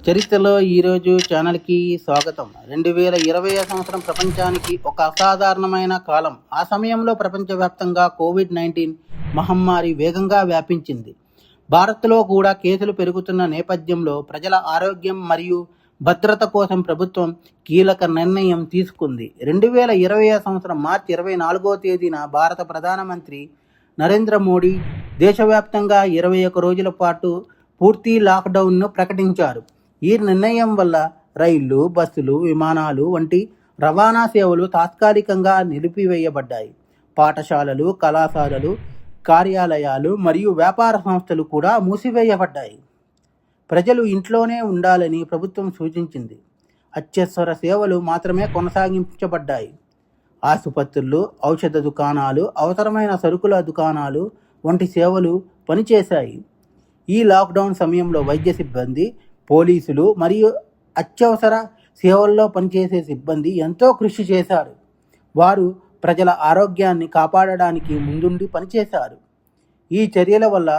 చరిత్రలో ఈరోజు ఛానల్కి స్వాగతం. 2020 సంవత్సరం ప్రపంచానికి ఒక అసాధారణమైన కాలం. ఆ సమయంలో ప్రపంచవ్యాప్తంగా కోవిడ్-19 మహమ్మారి వేగంగా వ్యాపించింది. భారత్లో కూడా కేసులు పెరుగుతున్న నేపథ్యంలో ప్రజల ఆరోగ్యం మరియు భద్రత కోసం ప్రభుత్వం కీలక నిర్ణయం తీసుకుంది. 2020 సంవత్సరం మార్చి 24వ తేదీన భారత ప్రధానమంత్రి నరేంద్ర మోడీ దేశవ్యాప్తంగా 21 రోజుల పాటు పూర్తి లాక్డౌన్ను ప్రకటించారు. ఈ నిర్ణయం వల్ల రైళ్లు, బస్సులు, విమానాలు వంటి రవాణా సేవలు తాత్కాలికంగా నిలిపివేయబడ్డాయి. పాఠశాలలు, కళాశాలలు, కార్యాలయాలు మరియు వ్యాపార సంస్థలు కూడా మూసివేయబడ్డాయి. ప్రజలు ఇంట్లోనే ఉండాలని ప్రభుత్వం సూచించింది. అత్యవసర సేవలు మాత్రమే కొనసాగించబడ్డాయి. ఆసుపత్రులు, ఔషధ దుకాణాలు, అవసరమైన సరుకుల దుకాణాలు వంటి సేవలు పనిచేశాయి. ఈ లాక్డౌన్ సమయంలో వైద్య సిబ్బంది, పోలీసులు మరియు అత్యవసర సేవల్లో పనిచేసే సిబ్బంది ఎంతో కృషి చేశారు. వారు ప్రజల ఆరోగ్యాన్ని కాపాడడానికి ముందుండి పనిచేశారు. ఈ చర్యల వల్ల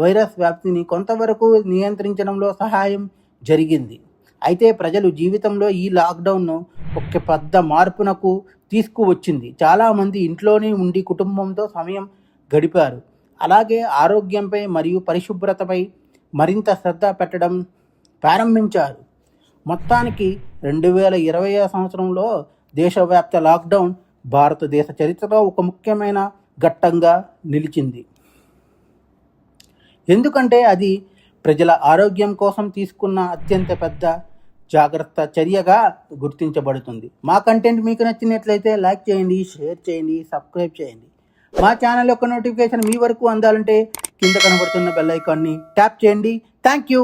వైరస్ వ్యాప్తిని కొంతవరకు నియంత్రించడంలో సహాయం జరిగింది. అయితే ప్రజలు జీవితంలో ఈ లాక్డౌన్ను ఒక పెద్ద మార్పునకు తీసుకువచ్చింది. చాలామంది ఇంట్లోనే ఉండి కుటుంబంతో సమయం గడిపారు. అలాగే ఆరోగ్యంపై మరియు పరిశుభ్రతపై మరింత శ్రద్ధ పెట్టడం ప్రారంభించారు. మొత్తానికి 2020 సంవత్సరంలో దేశవ్యాప్త లాక్డౌన్ భారతదేశ చరిత్రలో ఒక ముఖ్యమైన ఘట్టంగా నిలిచింది. ఎందుకంటే అది ప్రజల ఆరోగ్యం కోసం తీసుకున్న అత్యంత పెద్ద జాగ్రత్త చర్యగా గుర్తించబడుతుంది. మా కంటెంట్ మీకు నచ్చినట్లయితే లైక్ చేయండి, షేర్ చేయండి, సబ్స్క్రైబ్ చేయండి. మా ఛానల్ యొక్క నోటిఫికేషన్ మీ వరకు అందాలంటే కింద కనబడుతున్న బెల్ ఐకాన్ని ట్యాప్ చేయండి. Thank you.